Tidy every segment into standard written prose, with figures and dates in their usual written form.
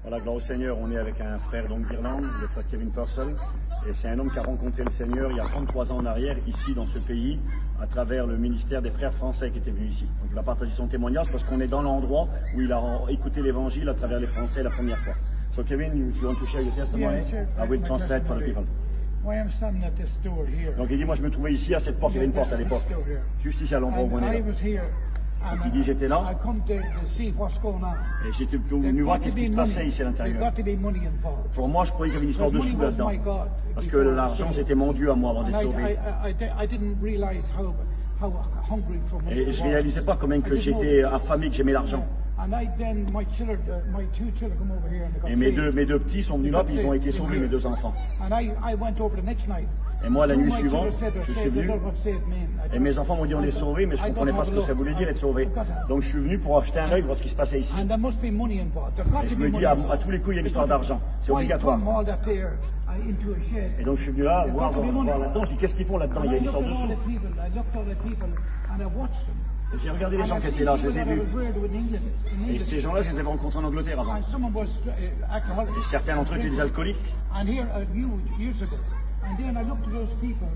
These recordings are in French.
Voilà, gloire au Seigneur, on est avec un frère d'Irlande, le frère Kevin Purcell, et c'est un homme qui a rencontré le Seigneur il y a 33 ans en arrière, ici dans ce pays, à travers le ministère des frères français qui étaient venus ici. Donc il a partagé son témoignage parce qu'on est dans l'endroit où il a écouté l'évangile à travers les Français la première fois. So Kevin, if you want to share your testimony, Yeah, sure. I will translate for the people. Well, I'm standing at this door here. Donc il dit, moi je me trouvais ici à cette porte, il y avait une porte à l'époque, juste ici à l'endroit où on And est I là. was here. Donc il dit, j'étais là, I come to see what's going on. et j'étais venu voir qu'est-ce qui se passait ici à There's l'intérieur. got to be money involved. Pour moi, je croyais qu'il y avait une histoire de Money sous was là-dedans. my God. Parce que before I l'argent, was c'était mon Dieu à moi avant And d'être sauvé. I didn't realize how hungry for money Et I je was. réalisais pas comment que j'étais affamé, que j'aimais l'argent. And then my two children come over here and they got Et mes saved. deux petits sont venus là, puis ils ont été sauvés, mes deux enfants. And I went over the next night. Et moi, la nuit My suivante, children said, je suis "Saved, venu, the Lord what saved me." et mes enfants m'ont dit on est sauvés, mais je comprenais pas ce que ça voulait dire être sauvé. Donc je suis venu pour acheter un œil, voir ce qui se passait ici. And there must be money involved. There got Et to je be me money dis, à involved. tous les coups, il y a une histoire d'argent. C'est Why obligatoire. come all that there into a shed? Et donc je suis venu là, voir là-dedans. Je dis, qu'est-ce qu'ils font là-dedans? Il y a une histoire de I sous. looked at all the people and I watched them. Et j'ai regardé les gens qui étaient là, je les ai vus. Et ces gens-là, je les avais rencontrés en Angleterre avant. And someone was alcoholic. Et certains d'entre eux étaient des alcooliques. And here, years ago. And then I looked at those people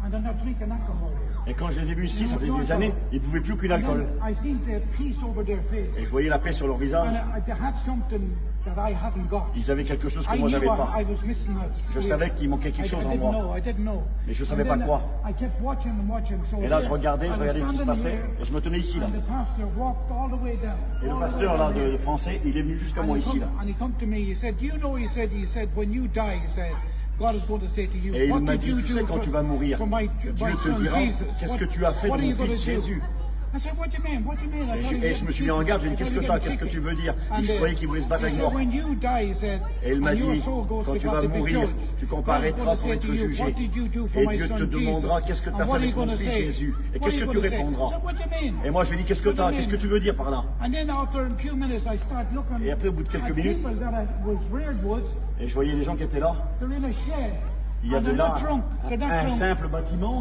and they're not drinking alcohol here. Et quand je les ai vus ici, ça fait des années, ils ne buvaient plus aucun alcool. I seen the peace over their face. Et je voyais la paix sur leur visage. And they had something that I hadn't got. Ils avaient quelque chose que I moi knew j'avais pas. I was missing out. Je savais qu'il manquait quelque chose en moi. I didn't know. Mais je savais And pas then quoi. I kept watching and watching. So Et là, je regardais I was ce qui se standing passait, here, et je me tenais ici, là. and the pastor walked all the way down. Et le All the pasteur, way là, down de here. français, il est venu jusqu'à And moi he ici, là. come to me, he said, "Do you know," he said, "when you die," he said, "God is going to say to you, Et il what m'a did dit, you tu do sais, quand tu vas mourir, for my Dieu te son dira, Jesus? qu'est-ce que What- tu as fait de what are mon you gonna fils do?" Jésus? I said, "What do you mean? What do you mean?" I thought you Et je me suis mis en garde, j'ai dit, qu'est-ce que tu as, qu'est-ce que tu veux dire? Et je croyais qu'il voulait se battre he avec said, moi. "When you die," he said, Et il m'a "and dit, your soul goes quand to tu God vas to be mourir, judged, tu God is comparaîtras going to pour say être to you, jugé. what did you do for Et my Dieu te son demandera, Jesus? qu'est-ce que tu as And fait what are you avec mon going to fils say? Jésus? Et What qu'est-ce are you que tu going to say? répondras? I said, "What do you mean?" Et moi, je lui ai dit, qu'est-ce que tu as, qu'est-ce que tu veux dire par là? And then after a few minutes, I start looking Et après, au bout de quelques at minutes, people that was reared wood. Et je voyais les gens qui étaient là. They're in a shed. Il y And avait they're là not drunk. They're not un drunk. simple bâtiment,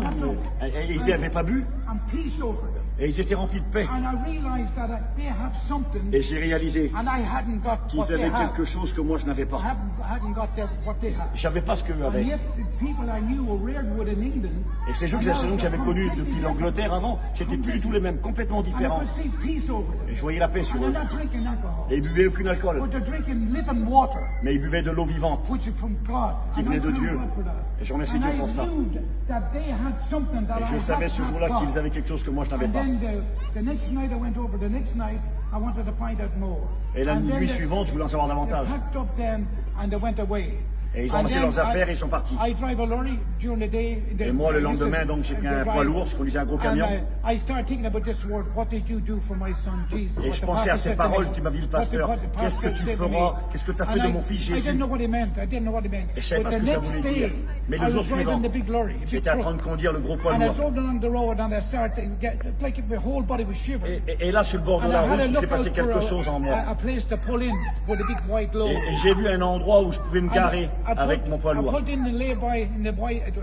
et ils n'avaient pas bu, And peace over them. et ils étaient remplis de paix. And I realized that they have something, Et j'ai réalisé and I hadn't got qu'ils what they avaient have. quelque chose que moi je n'avais I pas. hadn't got what they have. Je savais pas ce qu'eux And avaient. yet, the people I knew were reared wood in England. Et ces gens que j'avais connus depuis l'Angleterre avant, c'était plus du tout les mêmes, complètement And I différents. could see peace over Et them. je voyais la paix sur And eux. they're not drinking alcohol, Et ils buvaient aucun alcool, but they're drinking living water, mais ils buvaient de l'eau vivante. which is from God. Qui And venait I de thank Dieu. God for that. Et je remercie And Dieu I pour ça. knew that they had something that Et je I savais ce had jour-là not qu'ils got. avaient quelque chose que moi je n'avais And pas. then the next night I went over, the next night I wanted to find out more. Et la And then nuit they- suivante, je voulais en savoir They davantage. packed up then and they went away. Et ils ont And ramassé then leurs affaires et ils sont partis. I drive a lorry during the day. Et moi, le lendemain, donc, j'ai pris un poids lourd, je conduisais un gros camion. And I started thinking about this word. What did you do for my son Jesus? Et What je the pensais à pastor ces said to me. paroles qui m'a dit le pasteur. What the Qu'est-ce que pastor tu said to me. feras? Qu'est-ce que tu as fait And de mon fils I Jésus? didn't know what he meant. I didn't know what he meant. Et je savais pas But ce the que ça next voulait dire. day, Mais I le jour was suivant, driving the big lorry, big j'étais en truck. train de conduire le gros poids And I lourd. drove down the road and I started to get, like my whole body was shivering. Et là, sur le bord de And la I had route, to il s'est look passé out for quelque chose en moi. a place to pull in with a big white load. Et j'ai vu un endroit où je pouvais me garer avec mon poids lourd. I pulled in the lay-by in the white to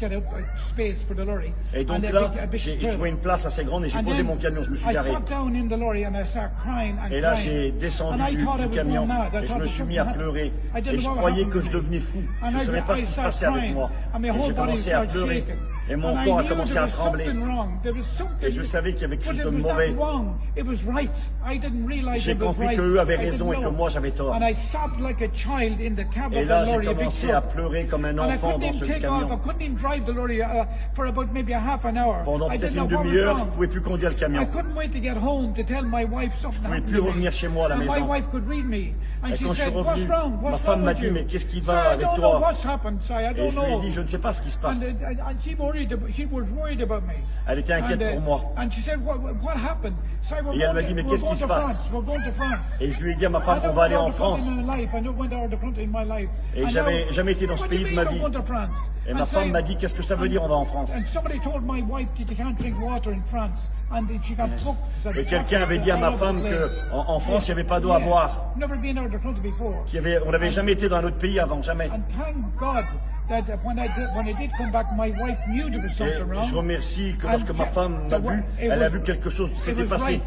get a space for the lorry. Et donc And a là, big j'ai trailer. trouvé une place assez grande et j'ai And posé then mon camion, je me suis I garé. sat down in the lorry and I started crying and Et là, crying. j'ai descendu And I thought I du was camion going mad. I et je thought me it suis was mis à something pleurer. happened. I didn't Et je know what croyais happened que je to me. devenais fou. And Je ne I savais pas ce qui se started passait avec crying. moi. And my Et whole j'ai body commencé à started pleurer. shaking. Et mon And I corps a knew commencé there à was trembler. something wrong. There was something. Et je savais qu'il y avait quelque But chose it de was mauvais. not wrong. It was right. I didn't realize J'ai it was compris right. qu'eux avaient I didn't raison et que know. moi j'avais tort. And I sobbed like a child in the cab Et of là, the j'ai lorry, a big commencé à truck. pleurer comme un And I enfant couldn't dans even ce take off. I camion. couldn't even drive the lorry for about maybe a half an hour. Pendant I peut-être didn't une know what was demi-heure, je wrong. ne pouvais plus conduire le I camion. couldn't wait to get home to tell my wife something pouvais happened plus to me. revenir chez moi à la And my maison. wife could read me. And Et she quand je suis said, "What's revenu, wrong? ma What's femme wrong m'a with dit, you?" mais qu'est-ce qui So va I avec don't know toi? what's happened. So I Et don't je lui ai know. dit, je ne sais pas ce qui se passe. And she was worried about me. Elle était inquiète pour moi. And she said, what happened? So I Et elle m'a dit, mais qu'est-ce qui se passe? We're going to France. Et je lui ai dit à ma I femme, on don't va aller go en to front France. in my life. I don't went out the front in my life. Et And j'avais now, jamais été dans ce what do you pays de mean ma we're vie. going to France? Et And ma so femme I- m'a dit, qu'est-ce que ça veut dire, on va en France? And somebody told my wife that you can't drink water in France. And she got booked. Et quelqu'un avait dit à ma femme qu'en France, il n'y avait pas d'eau à boire. Never been out the country before. On n'avait jamais été dans un autre pays avant, jamais. And thank God that when I did come back, my wife knew there was Et something wrong. je remercie que lorsque ma femme m'a vu, elle a vu quelque chose qui s'était passé.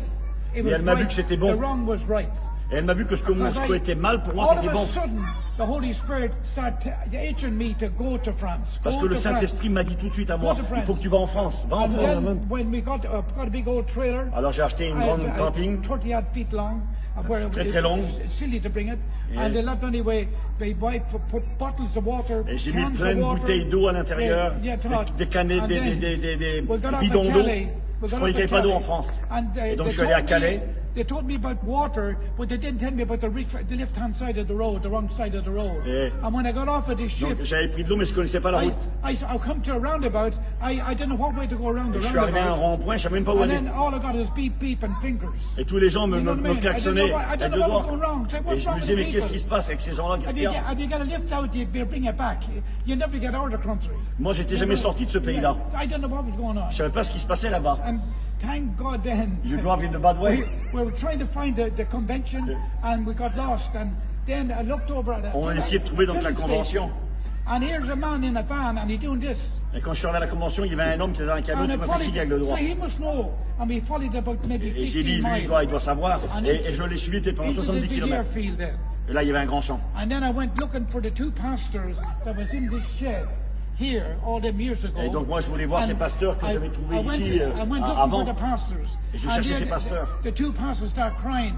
Et elle m'a vu que c'était bon. The wrong was right. Et elle m'a vu que ce que était mal pour moi, all of c'était a bon. sudden, the Holy Spirit started itching me to go to France. Parce que le Saint-Esprit m'a dit tout de suite à moi, il faut que tu vas en France. Va en And France. then when we got a big old trailer, Alors j'ai acheté une grande camping, 30 feet long, where très, it très longue. was silly to bring it. Yeah. And they left anyway. They put bottles of water, et j'ai mis cans plein of de water. bouteilles d'eau à l'intérieur, des canettes, des bidons d'eau. Je croyais qu'il n'y avait pas d'eau en France. Et donc je suis allé à Calais. They told me about water, but they didn't tell me about the left-hand side of the road, the wrong side of the road. Et and when I got off of this ship, donc j'avais pris de l'eau, mais je ne connaissais pas la route. I come to a roundabout. I didn't know what way to go around the Je suis arrivé à un roundabout. rond-point, je ne savais même pas où And aller. then all I got is beep, beep and fingers. Et tous les gens You know what I me mean? klaxonnaient I avec don't deux know what doigts. was going wrong. So what's Et je wrong me with disais, the mais qu'est-ce people? qui se passe avec ces gens-là? Qu'est-ce Have qu'il y a? you got a lift out, you bring it back. You never get out of the country. Moi, j'étais jamais sorti de ce pays-là. I don't know what was going on. Je ne savais pas ce qui se passait là-bas. And thank God then. You drive in the bad way. We were trying to find the convention and we got lost. And then I looked over at it. On a essayé de trouver donc la convention. And here's a man in a van and he's doing this. Et quand je suis arrivé à la convention, il y avait un homme qui était dans un camion qui m'a fait signe avec le so doigt. he must know. And we followed about maybe Et j'ai 15 dit, lui, miles. il doit savoir. Et je l'ai suivi peut-être pendant Into 70 the km. airfield then. Et là, il y avait un grand champ. And then I went looking for the two pastors that was in this shed here all them years ago. Et donc moi, je voulais voir ces pasteurs que j'avais trouvés ici I went looking avant. for the pastors. Et je And cherchais then ces pasteurs. The two pastors started crying.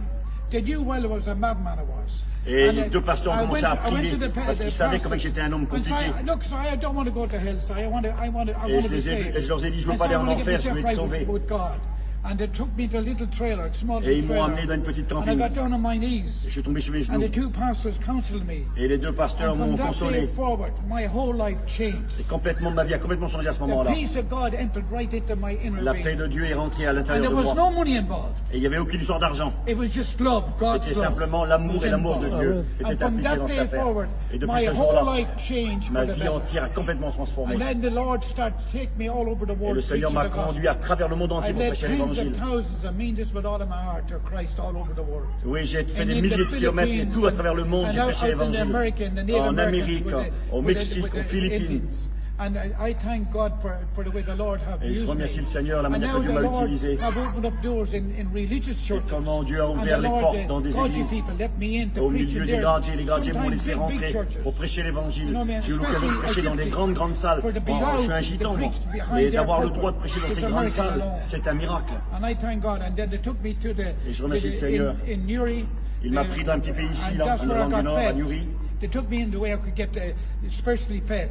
They knew well it was a madman I was. Et And les deux pasteurs ont commencé à prier parce qu'ils savaient comment j'étais un homme compliqué. Look, so I don't want to go to hell. So I want Et to be saved. et je leur ai dit, je ne veux And pas so aller I en want to get enfer, je veux myself être right sauvé. with God. And they took me to a little trailer, a small Et ils little m'ont trailer. amené dans une petite And I camping. got down on my knees. Je suis tombé sur mes And the genoux. two pastors counseled me. Et les deux pasteurs And m'ont from that day consolé. forward, my whole life changed. Et complètement, ma vie a complètement changé à ce The moment-là. peace of God entered right into my inner La paix being. de Dieu est rentrée à And l'intérieur there de was moi. no money involved. Et il n'y avait aucune histoire d'argent. It was just love, God's C'était love. simplement l'amour et l'amour de Dieu qui And étaient from appliqués that dans cette day affaire. forward, Et depuis my ce whole jour-là, life changed ma for the vie better. entière a complètement transformé. And then the Lord started to take me all over the Et world le Seigneur preaching m'a the conduit à gospel. travers le monde I entier pour led prêcher tens of l'évangile. thousands, I mean this with all of my heart, to Christ all over the world. Oui, j'ai fait And des in milliers the de kilomètres et Philippines tout à travers le monde, and j'ai out prêché in the l'évangile. American, the Native En Americans Amérique, with the- au with the- Mexique, with the aux Philippines. Indians. And I thank God for the way the Lord have Et je used me. remercie le Seigneur, la And manière now que Dieu the m'a Lord utilisé. have opened up doors in religious Et churches. comment Dieu a And ouvert the les Lord, portes dans des godly églises. people let me in to Au preach milieu in des their gardiens, les gardiens m'ont sometimes laissé big rentrer churches. pour prêcher l'évangile. You know, man, J'ai eu l'occasion de especially prêcher dans des grandes salles. for the Bon, je suis un beloved, gitan, to bon. preach behind Mais their d'avoir le pulpit droit de prêcher dans is ces a grandes miracle salles, alone. c'est un miracle. And I thank God. And then they took me to the Et je remercie le in Seigneur. Newry. Il m'a pris dans un petit pays ici, And là, that's en where I Irlande du got Nord, à fed. Newry. They took me in the way I could get spiritually fed.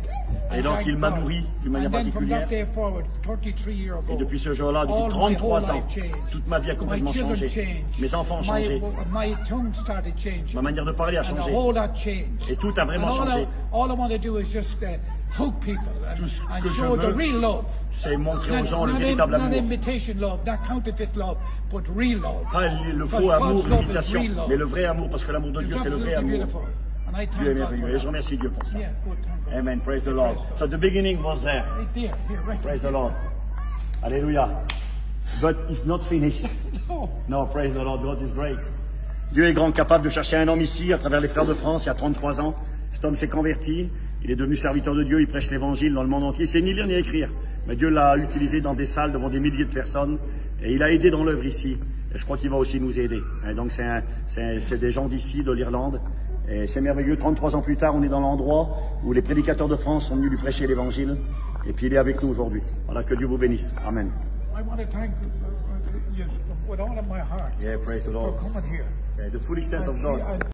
Et And donc, thank il m'a God. nourri d'une manière And then from particulière. that day forward, 33 years ago, Et depuis ce jour-là, depuis all my 33 whole ans, life changed. toute ma vie a complètement My children changé. changed. Mes enfants ont changé. My tongue started changing. Ma manière de parler a And a changé. whole lot changed. Et tout a vraiment And changé. all I want to do is just hook people Tout ce and que je show the veux, real love. c'est montrer aux gens le Not véritable not amour. imitation love, not counterfeit love, but real love. Pas le faux Because amour, God's love is l'imitation, real love. mais le vrai amour, parce que l'amour de It's Dieu, c'est le vrai absolutely amour. beautiful. And I Dieu est thank God merveilleux. for Et je that. remercie Dieu pour ça. Yeah, good, thank God. Amen. Praise the Lord. So the beginning was there. Right there, here, right Praise the Lord. Hallelujah. But it's not finished. there. No, praise the Lord. God is great. Dieu est grand, capable de chercher un homme ici, à travers les frères de France, il y a 33 ans. Cet homme s'est converti. Il est devenu serviteur de Dieu. Il prêche l'évangile dans le monde entier. Il sait ni lire ni écrire. Mais Dieu l'a utilisé dans des salles devant des milliers de personnes. Et il a aidé dans l'œuvre ici. Et je crois qu'il va aussi nous aider. Et donc c'est des gens d'ici, de l'Irlande. Et c'est merveilleux. 33 ans plus tard, on est dans l'endroit où les prédicateurs de France sont venus lui prêcher l'évangile. Et puis il est avec nous aujourd'hui. Voilà, que Dieu vous bénisse. Amen. I want to thank you with all of my heart Yeah, praise the for Lord. coming here. Yeah, the foolishness of God.